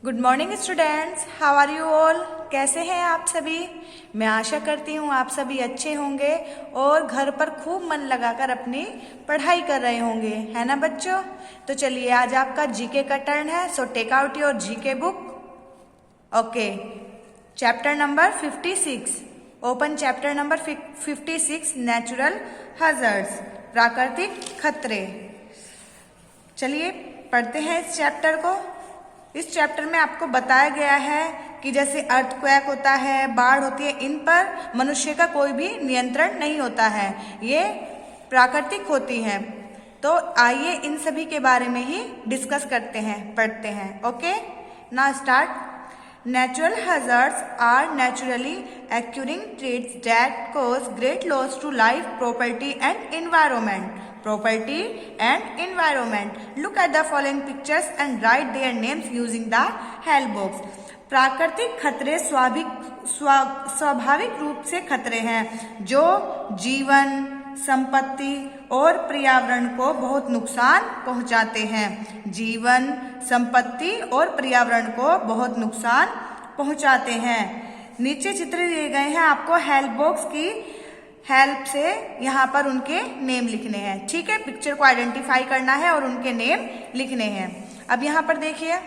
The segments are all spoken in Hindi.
Good morning students, how are you all. कैसे हैं आप सभी। मैं आशा करती हूँ आप सभी अच्छे होंगे और घर पर खूब मन लगाकर अपनी पढ़ाई कर रहे होंगे, है ना बच्चों। तो चलिए आज आपका जीके का टर्न है, so take out your GK book. Okay, chapter number 56, open chapter number 56, natural hazards, प्राकृतिक खतरे। चलिए पढ़ते हैं इस चैप्टर को। इस चैप्टर में आपको बताया गया है कि जैसे अर्थक्वेक होता है, बाढ़ होती है, इन पर मनुष्य का कोई भी नियंत्रण नहीं होता है, ये प्राकृतिक होती हैं। तो आइए इन सभी के बारे में ही डिस्कस करते हैं, पढ़ते हैं। Okay, now start. Natural hazards are naturally occurring threats that cause great loss to life, property and environment. Property and environment. Look at the following pictures and write their names using the help box. प्राकृतिक खतरे स्वाभाविक रूप से खतरे हैं जो जीवन, संपत्ति और पर्यावरण को बहुत नुकसान पहुंचाते हैं। जीवन, संपत्ति और पर्यावरण को बहुत नुकसान पहुंचाते हैं। नीचे चित्र दिए गए हैं, आपको हेल्प बॉक्स की हेल्प से यहाँ पर उनके नेम लिखने हैं। ठीक है, पिक्चर को आइडेंटिफाई करना है और उनके नेम लिखने हैं। अब यहाँ पर देखिए,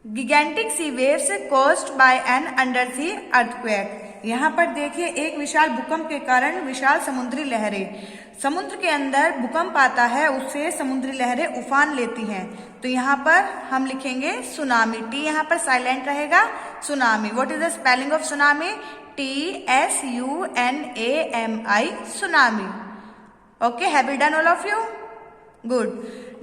gigantic sea waves caused by an undersea earthquake. यहाँ पर देखिए, एक विशाल भूकंप के कारण विशाल समुद्री लहरें, समुद्र के अंदर भूकंप आता है, उससे समुद्री लहरें उफान लेती हैं। तो यहाँ पर हम लिखेंगे सुनामी। टी यहाँ पर साइलेंट रहेगा, tsunami. What is the spelling of tsunami? TSUNAMI, tsunami. Okay, have you done all of you? Good.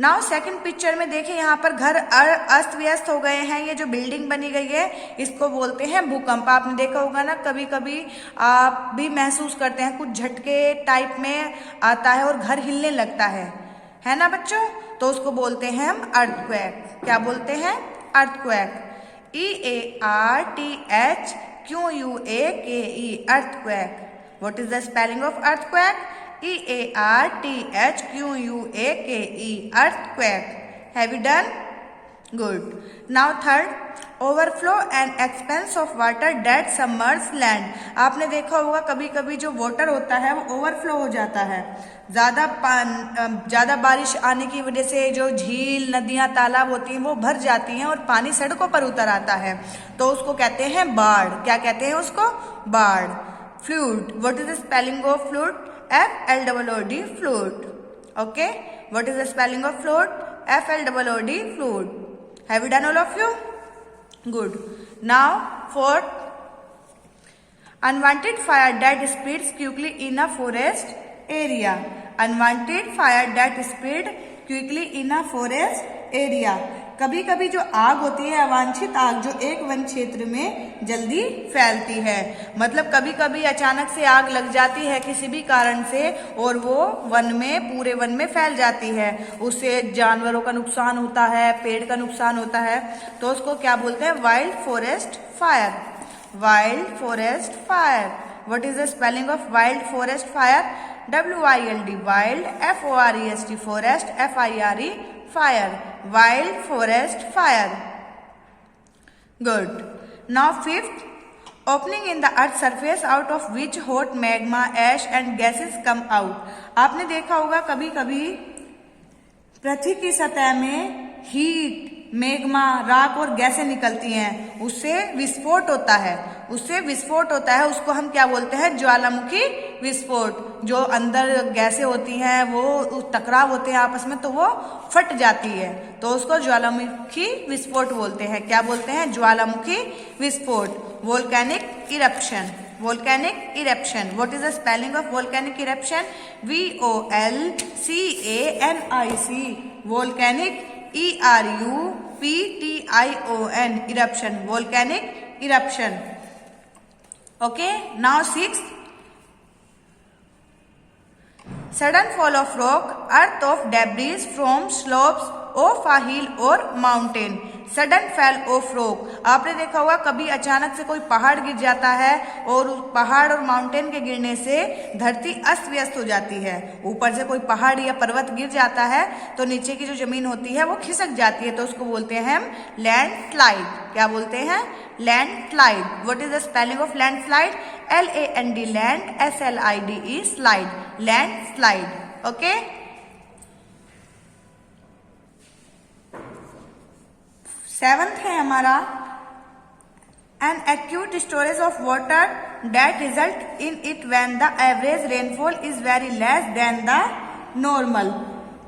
Now second picture में देखिए, यहाँ पर घर अस्त व्यस्त हो गए हैं। ये जो बिल्डिंग बनी गई है इसको बोलते हैं भूकंप। आपने देखा होगा ना, कभी कभी आप भी महसूस करते हैं, कुछ झटके टाइप में आता है और घर हिलने लगता है ना बच्चों। तो उसको बोलते हैं हम अर्थक्वेक। क्या बोलते हैं? Earthquake. EARTHQUAKE, earthquake. What is the spelling of earthquake? EARTHQUAKE, earthquake. Have you done? Good. Now third, overflow and expanse of water that submerge land. आपने देखा होगा कभी कभी जो वाटर होता है वो ओवरफ्लो हो जाता है। ज्यादा बारिश आने की वजह से जो झील, नदियां, तालाब होती हैं वो भर जाती हैं और पानी सड़कों पर उतर आता है, तो उसको कहते हैं बाढ़। क्या कहते हैं उसको? बाढ़। Fluid. What is the spelling of fluid? FLOOD, flood. Okay, what is the spelling of flood? FLOOD, flood. Have you done all of you? Good. Now fourth, unwanted fire that spreads quickly in a forest area. Unwanted fire that spread quickly in a forest area. कभी कभी जो आग होती है, अवांछित आग, जो एक वन क्षेत्र में जल्दी फैलती है। मतलब कभी कभी अचानक से आग लग जाती है किसी भी कारण से और वो वन में, पूरे वन में फैल जाती है। उससे जानवरों का नुकसान होता है, पेड़ का नुकसान होता है। तो उसको क्या बोलते हैं? Wild forest fire. Wild forest fire. What is the spelling of wild forest fire? WILD, wild, FOREST, forest, FIRE, fire. Wild forest fire. Good. Now fifth, opening in the earth's surface out of which hot magma, ash and gases come out. आपने देखा होगा कभी कभी पृथ्वी की सतह में हीट, मैग्मा, राख और गैसें निकलती हैं, उससे विस्फोट होता है। उसको हम क्या बोलते हैं? ज्वालामुखी विस्फोट। जो अंदर गैसें होती हैं वो टकराव होते हैं आपस में, तो वो फट जाती है, तो उसको ज्वालामुखी विस्फोट बोलते हैं। क्या बोलते हैं? ज्वालामुखी विस्फोट। Volcanic eruption. Volcanic eruption. What is the spelling of volcanic eruption? VOLCANIC, volcanic, ERUPTION, eruption, volcanic eruption. Okay, now sixth, sudden fall of rock, earth of debris from slopes of a hill or mountain. Sudden fell off rock, आपने देखा होगा कभी अचानक से कोई पहाड़ गिर जाता है और उस पहाड़ और माउंटेन के गिरने से धरती अस्त व्यस्त हो जाती है। ऊपर से कोई पहाड़ या पर्वत गिर जाता है तो नीचे की जो जमीन होती है वो खिसक जाती है, तो उसको बोलते हैं हम लैंडस्लाइड। क्या बोलते हैं? Landslide. What is the spelling of landslide? LAND land, SLIDE slide, landslide. Okay, seventh है हमारा an acute storage of water that result in it when the average rainfall is very less than the normal,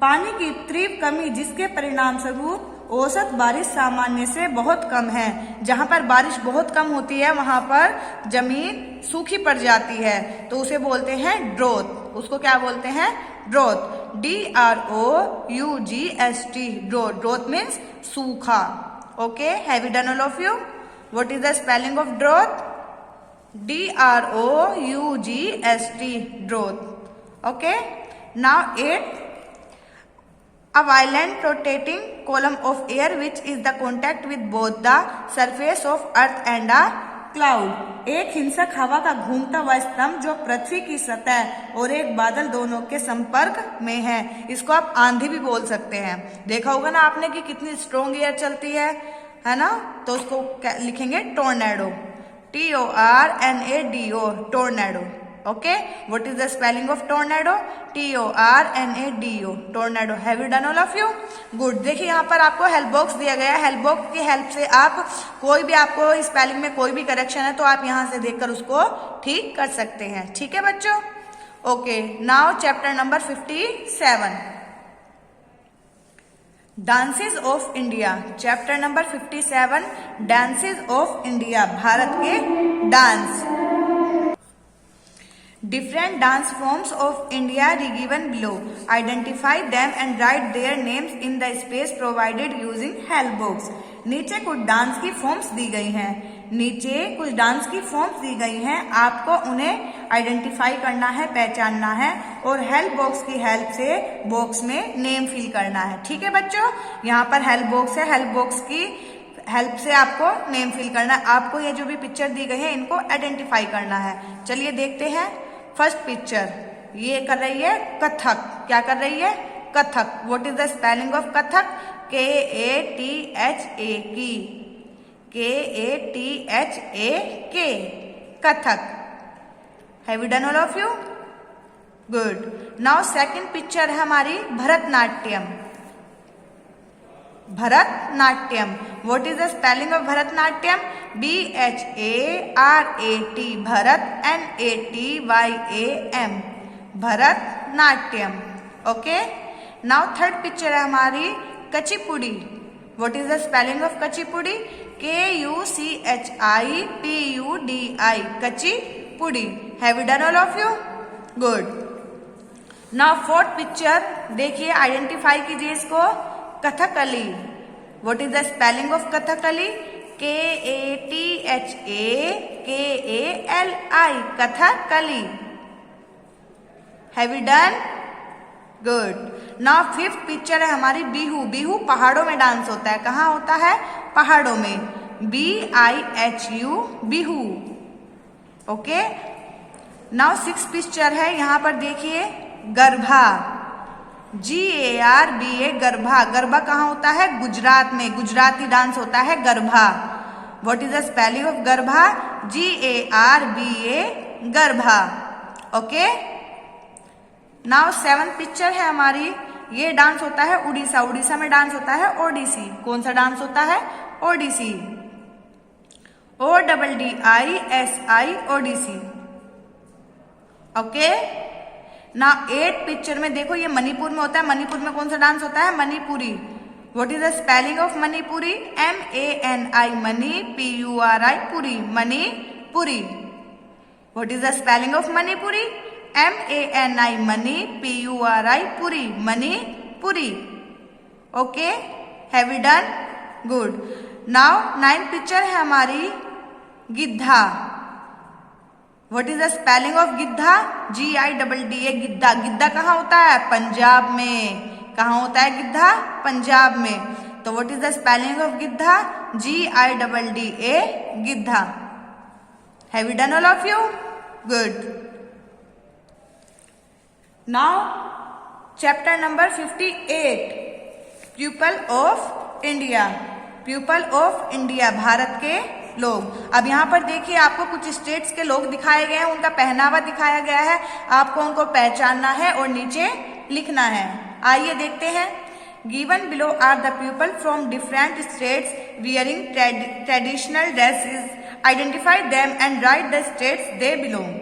पानी की तीव्र कमी जिसके परिणाम स्वरूप औसत बारिश सामान्य से बहुत कम है। जहां पर बारिश बहुत कम होती है वहां पर जमीन सूखी पड़ जाती है तो उसे बोलते हैं ड्रोथ। उसको क्या बोलते हैं? Drought. DROUGHT, drought. Drought means सूखा। Okay, have you done all of you? What is the spelling of drought? DROUGHT, drought. Okay, now 8, a violent rotating column of air which is the contact with both the surface of earth and a cloud, एक हिंसक हवा का घूमता हुआ स्तंभ जो पृथ्वी की सतह और एक बादल दोनों के संपर्क में है। इसको आप आंधी भी बोल सकते हैं। देखा होगा ना आपने कि कितनी स्ट्रॉन्ग एयर चलती है ना, तो उसको लिखेंगे tornado, TORNADO, tornado. Okay, what is the spelling of tornado? TORNADO, tornado. Have you done all of you? Good. देखिए यहाँ पर आपको हेल्प बॉक्स दिया गया है। हेल्प बॉक्स की हेल्प से आप कोई भी, आपको स्पेलिंग में कोई भी करेक्शन है तो आप यहाँ से देखकर उसको ठीक कर सकते हैं। ठीक है बच्चों? Okay, now chapter number 57, dances of India. Chapter number 57, dances of India, Bharat के dance. Different dance forms of India are given below. Identify them and write their names in the space provided using help box. नीचे कुछ डांस की फॉर्म्स दी गई हैं। आपको उन्हें आइडेंटिफाई करना है, पहचानना है और हेल्प बॉक्स की हेल्प से बॉक्स में नेम फिल करना है। ठीक है बच्चों? यहाँ पर हेल्प बॉक्स है, हेल्प बॉक्स की हेल्प से आपको नेम फिल करना है। आपको ये जो भी पिक्चर दी गई है इनको आइडेंटिफाई करना है। चलिए देखते हैं। फर्स्ट पिक्चर, ये कर रही है कथक। क्या कर रही है? Kathak. What is the spelling of Kathak? KATHAK, Kathak. Have you done all of you? Good. Now second picture है हमारी Bharatanatyam. Bharatanatyam. What is the spelling of Bharatanatyam? BHARAT, Bharat, NATYAM, Bharatanatyam. Okay, now third picture है हमारी Kuchipudi. What is the spelling of Kuchipudi? KUCHIPUDI, Kuchipudi. Have you done all of you? Good. Now fourth picture देखिए, आइडेंटिफाई कीजिए इसको। Kathakali. What is the spelling of Kathakali? KATHAKALI, Kathakali. Have you done? Good. Now fifth picture है हमारी बिहू। बिहू पहाड़ों में डांस होता है। कहाँ होता है? पहाड़ों में। BIHU, Bihu. Okay, now six picture है, यहाँ पर देखिए गरबा। GARBA, गरबा। गरबा कहाँ होता है? गुजरात में। गुजराती डांस होता है garba. What is the spelling of garba? GARBA, garba. Okay, now seventh picture है हमारी, ये डांस होता है उड़ीसा। उड़ीसा में डांस होता है ओडिसी। कौन सा डांस होता है? ओडिसी, ODDISI, ओडिसी। ओके, ना 8 पिक्चर में देखो, ये मणिपुर में होता है। मणिपुर में कौन सा डांस होता है? Manipuri. What is the spelling of Manipuri? MANI, Mani, PURI, Puri, Manipuri. What is the spelling of Manipuri? MANI, Mani, PURI, Puri, Manipuri. Okay, have you done? Good. Now 9 picture है हमारी Giddha. What is the spelling of Giddha? GIDDA, Giddha. Giddha कहाँ होता है? पंजाब में। कहाँ होता है गिद्धा? पंजाब में। तो what is the spelling of Giddha? GIDDA, Giddha. Have you done all of you? Good. Now chapter number 58, people of India. People of India, Bharat के लोग। अब यहाँ पर देखिए आपको कुछ स्टेट्स के लोग दिखाए गए हैं, उनका पहनावा दिखाया गया है, आपको उनको पहचानना है और नीचे लिखना है। आइए देखते हैं। Given below are the people from different states wearing traditional dresses, identify them and write the states they belong.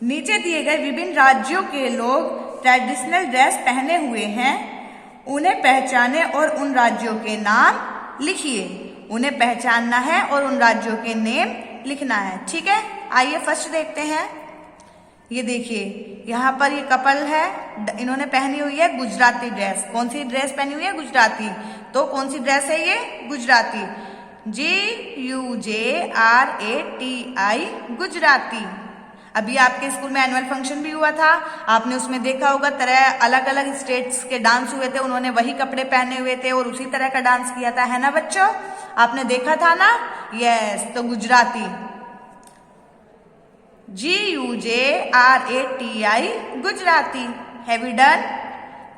नीचे दिए गए विभिन्न राज्यों के लोग ट्रेडिशनल ड्रेस पहने हुए हैं, उन्हें पहचाने और उन राज्यों के नाम लिखिए। उन्हें पहचानना है और उन राज्यों के नेम लिखना है, ठीक है। आइए फर्स्ट देखते हैं। ये देखिए यहाँ पर ये कपल है, इन्होंने पहनी हुई है गुजराती ड्रेस। कौन सी ड्रेस पहनी हुई है? गुजराती। तो कौन सी ड्रेस है ये? गुजराती। GUJRATI, गुजराती। अभी आपके स्कूल में एनुअल फंक्शन भी हुआ था, आपने उसमें देखा होगा तरह अलग अलग स्टेट्स के डांस हुए थे, उन्होंने वही कपड़े पहने हुए थे और उसी तरह का डांस किया था, है ना बच्चों? आपने देखा था ना? यस, तो Gujarati. GUJRATI, Gujarati. Have you done?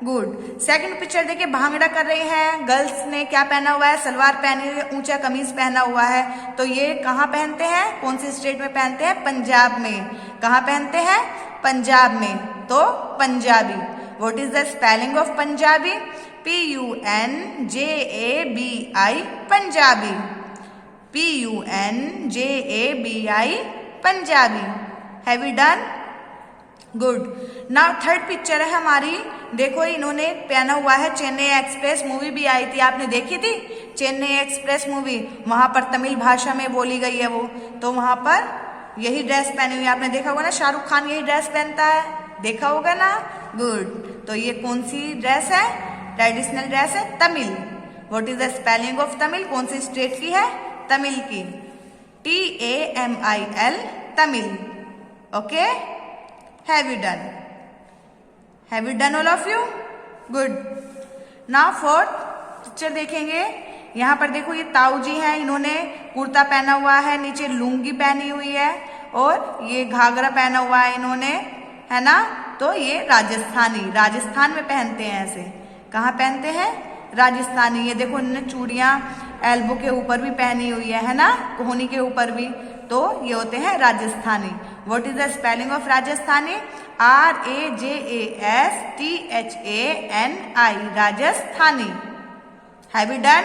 Good. Second picture देखिए, भांगड़ा कर रही हैं। गर्ल्स ने क्या पहना हुआ है? सलवार पहनी हुई है, ऊंचा कमीज पहना हुआ है। तो ये कहाँ पहनते हैं? कौन सी स्टेट में पहनते हैं? पंजाब में। कहाँ पहनते हैं? पंजाब में। तो Punjabi. What is the spelling of Punjabi? PUNJABI, Punjabi. PUNJABI, Punjabi. Have you done? Good. Now third picture है हमारी। देखो इन्होंने पहना हुआ है चेन्नई एक्सप्रेस, मूवी भी आई थी, आपने देखी थी चेन्नई एक्सप्रेस मूवी? वहां पर तमिल भाषा में बोली गई है वो, तो वहां पर यही ड्रेस पहनी हुई है। आपने देखा होगा ना, शाहरुख खान यही ड्रेस पहनता है, देखा होगा ना? गुड। तो ये कौन सी ड्रेस है? ट्रेडिशनल ड्रेस है Tamil. What is the spelling of Tamil? कौन सी स्टेट की है? तमिल की। TAMIL, Tamil. Okay, have you done? Have you done all of you? Good. Now fourth picture देखेंगे। यहाँ पर देखो ये ताऊ जी हैं, इन्होंने कुर्ता पहना हुआ है, नीचे लुंगी पहनी हुई है और ये घाघरा पहना हुआ है इन्होंने, है ना? तो ये राजस्थानी, राजस्थान में पहनते हैं ऐसे। कहाँ पहनते हैं? राजस्थानी। ये देखो इन्होंने चूड़ियां एल्बो के ऊपर भी पहनी हुई है ना? कोहनी के ऊपर भी। तो ये होते हैं Rajasthani. What is the spelling of Rajasthani? RAJASTHANI, Rajasthani. Have you done?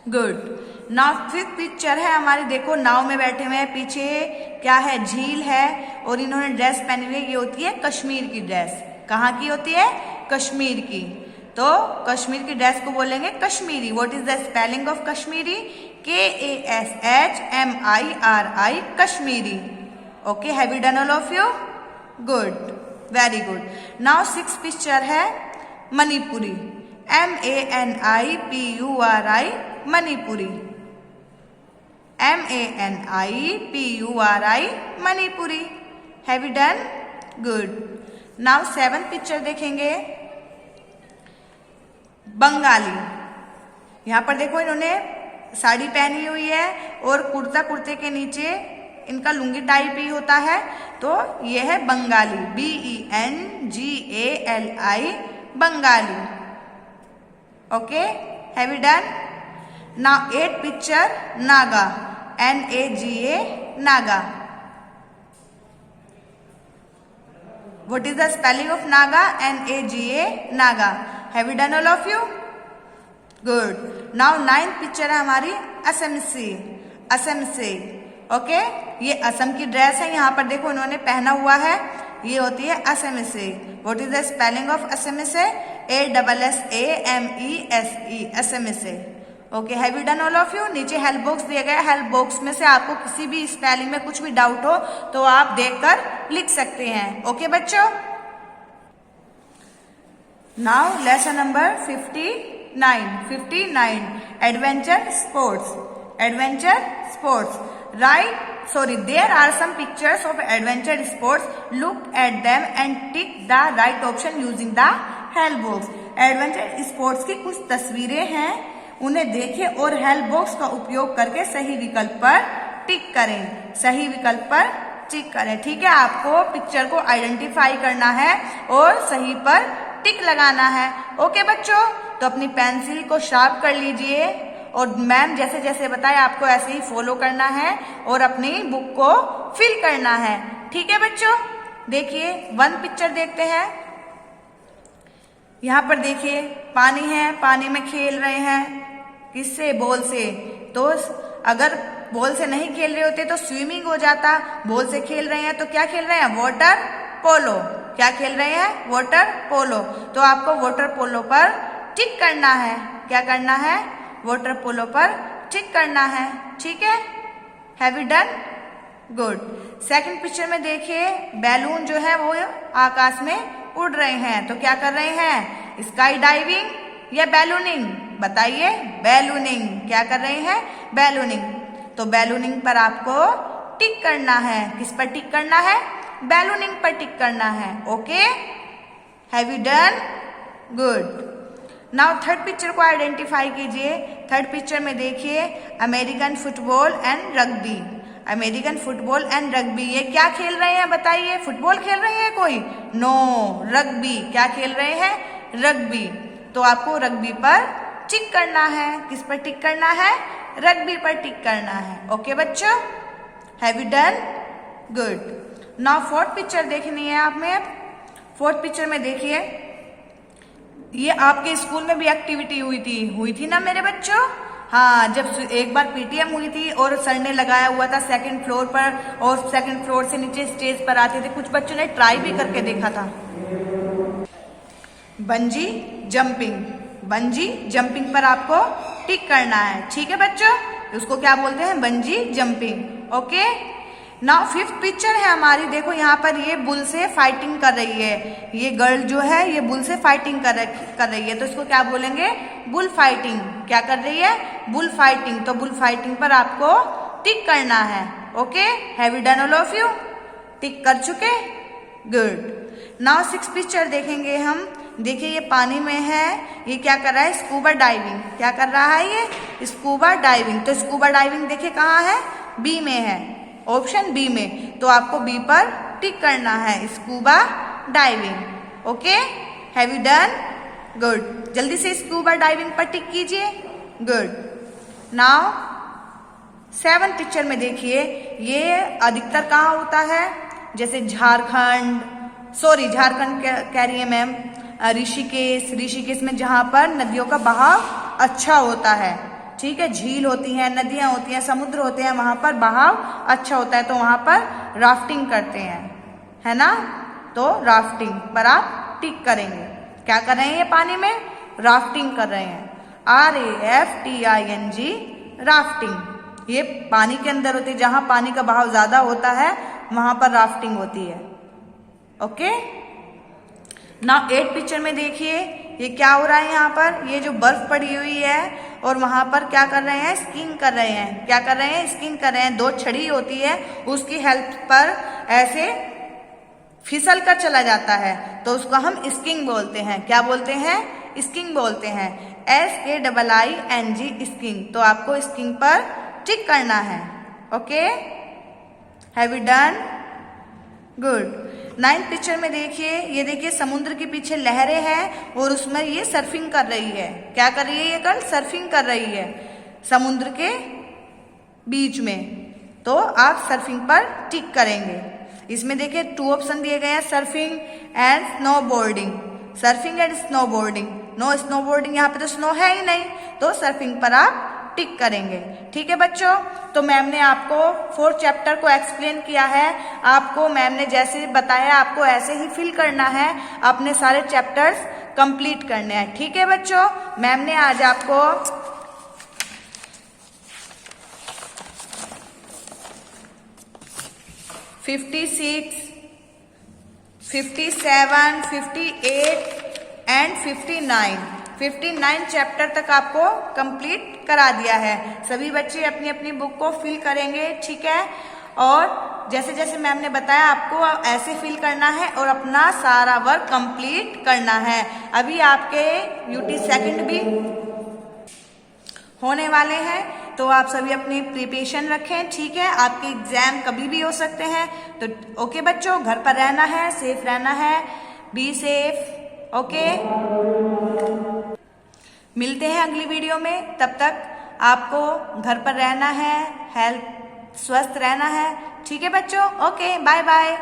Good. Now fifth picture है हमारी। देखो नाव में बैठे हुए हैं, पीछे क्या है? झील है और इन्होंने ड्रेस पहनी हुई है, ये होती है कश्मीर की ड्रेस। कहाँ की होती है? कश्मीर की। तो कश्मीर की ड्रेस को बोलेंगे Kashmiri. What is the spelling of Kashmiri? KASHMIRI, Kashmiri. Okay, have you done all of you? Good, very good. Now six picture है Manipuri. MANIPURI, Manipuri. MANIPURI, Manipuri. Have you done? Good. Now seventh picture देखेंगे, बंगाली। यहाँ पर देखो इन्होंने साड़ी पहनी हुई है और कुर्ते के नीचे इनका लुंगी टाइप ही होता है, तो ये है Bengali. BENGALI, Bengali. Okay, have you done? Now at picture, Naga. NAGA, Naga. What is the spelling of Naga? NAGA, Naga. Have you done all of you? Good. Now ninth picture है हमारी असम से। ओके, ये असम की ड्रेस है। यहाँ पर देखो इन्होंने पहना हुआ है, ये होती है असम से। What is the spelling of Assam से? ASSAMESE, असम से। Okay, have you done all of you? नीचे हेल्प बॉक्स दिया गया है, हेल्प बॉक्स में से आपको किसी भी स्पेलिंग में कुछ भी डाउट हो तो आप देखकर लिख सकते हैं। ओके बच्चों। Now lesson number 59, adventure sports. There are some pictures of adventure sports. Look at them and tick the right option using the help box. Adventure sports की कुछ तस्वीरें हैं, उन्हें देखें और हेल्प बॉक्स का उपयोग करके सही विकल्प पर टिक करें। सही विकल्प पर टिक करें। ठीक है, आपको पिक्चर को आइडेंटिफाई करना है और सही पर टिक लगाना है। ओके बच्चों, तो अपनी पेंसिल को शार्प कर लीजिए और मैम जैसे जैसे बताए आपको ऐसे ही फॉलो करना है और अपनी बुक को फिल करना है। ठीक है बच्चों, देखिए 1 पिक्चर देखते हैं। यहाँ पर देखिए पानी है, पानी में खेल रहे हैं, किससे? बॉल से। तो अगर बॉल से नहीं खेल रहे होते तो स्विमिंग हो जाता। बॉल से खेल रहे हैं तो क्या खेल रहे हैं? Water polo. क्या खेल रहे हैं? Water polo. तो आपको वाटर पोलो पर टिक करना है। क्या करना है? वाटर पोलो पर टिक करना है। ठीक है, have you done? Good. Second picture में देखिए बैलून जो है वो आकाश में उड़ रहे हैं, तो क्या कर रहे हैं? स्काई डाइविंग या बैलूनिंग? बताइए। बैलूनिंग। क्या कर रहे हैं? बैलूनिंग। तो बैलूनिंग पर आपको टिक करना है। किस पर टिक करना है? बैलूनिंग पर टिक करना है। Okay, have you done? Good. Now third picture को आइडेंटिफाई कीजिए। थर्ड पिक्चर में देखिए American football and rugby. American football and rugby, ये क्या खेल रहे हैं? बताइए। फुटबॉल खेल रहे हैं कोई? No, rugby. क्या खेल रहे हैं? रग्बी। तो आपको रग्बी पर टिक करना है। किस पर टिक करना है? रग्बी पर टिक करना है। ओके बच्चों, have you done? Good. Now fourth picture देखनी है आप में। फोर्थ पिक्चर में देखिए, ये आपके स्कूल में भी एक्टिविटी हुई थी ना मेरे बच्चों? हाँ, जब एक बार पीटीएम हुई थी और सर ने लगाया हुआ था 2nd फ्लोर पर, और 2nd फ्लोर से नीचे स्टेज पर आते थे। कुछ बच्चों ने ट्राई भी करके देखा था। Bungee jumping. बंजी जंपिंग पर आपको टिक करना है। ठीक है बच्चों, उसको क्या बोलते हैं? Bungee jumping. Okay, now fifth picture है हमारी। देखो यहाँ पर ये बुल से फाइटिंग कर रही है। ये गर्ल जो है ये बुल से फाइटिंग कर रही है, तो इसको क्या बोलेंगे? Bull fighting. क्या कर रही है? Bull fighting. तो बुल फाइटिंग पर आपको टिक करना है। Okay, have you done all of you? Tick कर चुके? गुड। नाउ 6th पिक्चर देखेंगे हम। देखिए ये पानी में है, ये क्या कर रहा है? Scuba diving. क्या कर रहा है ये? Scuba diving. तो स्कूबा डाइविंग देखिए कहाँ है? बी में है, ऑप्शन बी में। तो आपको बी पर टिक करना है, scuba diving. Okay, have you done? Good. जल्दी से स्कूबा डाइविंग पर टिक कीजिए। गुड। नाउ 7th पिक्चर में देखिए, ये अधिकतर कहाँ होता है? जैसे झारखंड कह रही है मैम, ऋषिकेश में, जहाँ पर नदियों का बहाव अच्छा होता है। ठीक है, झील होती है, नदियां होती हैं, समुद्र होते हैं, वहां पर बहाव अच्छा होता है, तो वहां पर राफ्टिंग करते हैं, है ना? तो राफ्टिंग पर आप टिक करेंगे। क्या कर रहे हैं? ये पानी में राफ्टिंग कर रहे हैं। RAFTING, rafting. ये पानी के अंदर होती है, जहां पानी का बहाव ज्यादा होता है वहां पर राफ्टिंग होती है। ओके, नाउ 8th पिक्चर में देखिए, ये क्या हो रहा है? यहाँ पर ये जो बर्फ पड़ी हुई है और वहां पर क्या कर रहे हैं? स्कीइंग कर रहे हैं। क्या कर रहे हैं? स्कीइंग कर रहे हैं। 2 छड़ी होती है, उसकी हेल्प पर ऐसे फिसल कर चला जाता है, तो उसको हम स्कीइंग बोलते हैं। क्या बोलते हैं? स्कीइंग बोलते हैं। SKIING, skiing. तो आपको स्कीइंग पर टिक करना है। Okay, have you done? Good. 9th picture में देखिए, ये देखिए समुद्र के पीछे लहरें हैं और उसमें ये सर्फिंग कर रही है। क्या कर रही है? ये गर्ल सर्फिंग कर रही है समुद्र के बीच में। तो आप सर्फिंग पर टिक करेंगे। इसमें देखिए 2 ऑप्शन दिए गए हैं, surfing and snowboarding. Surfing and snowboarding. No snowboarding, यहाँ पे तो स्नो है ही नहीं, तो सर्फिंग पर आप टिक करेंगे। ठीक है बच्चों, तो मैम ने आपको 4th चैप्टर को एक्सप्लेन किया है। आपको मैम ने जैसे बताया आपको ऐसे ही फिल करना है, अपने सारे चैप्टर्स कंप्लीट करने हैं। ठीक है बच्चों, मैम ने आज आपको 56, 57, 58 एंड 59 चैप्टर तक आपको कंप्लीट करा दिया है। सभी बच्चे अपनी अपनी बुक को फिल करेंगे। ठीक है, और जैसे जैसे मैम ने बताया आपको ऐसे फिल करना है और अपना सारा वर्क कंप्लीट करना है। अभी आपके यूटी सेकंड भी होने वाले हैं, तो आप सभी अपनी प्रिपरेशन रखें, ठीक है। आपके एग्जाम कभी भी हो सकते हैं, तो ओके बच्चों, घर पर रहना है, सेफ रहना है, बी सेफ, ओके। मिलते हैं अगली वीडियो में, तब तक आपको घर पर रहना है, हेल्थ स्वस्थ रहना है, ठीक है बच्चों, ओके, बाय बाय।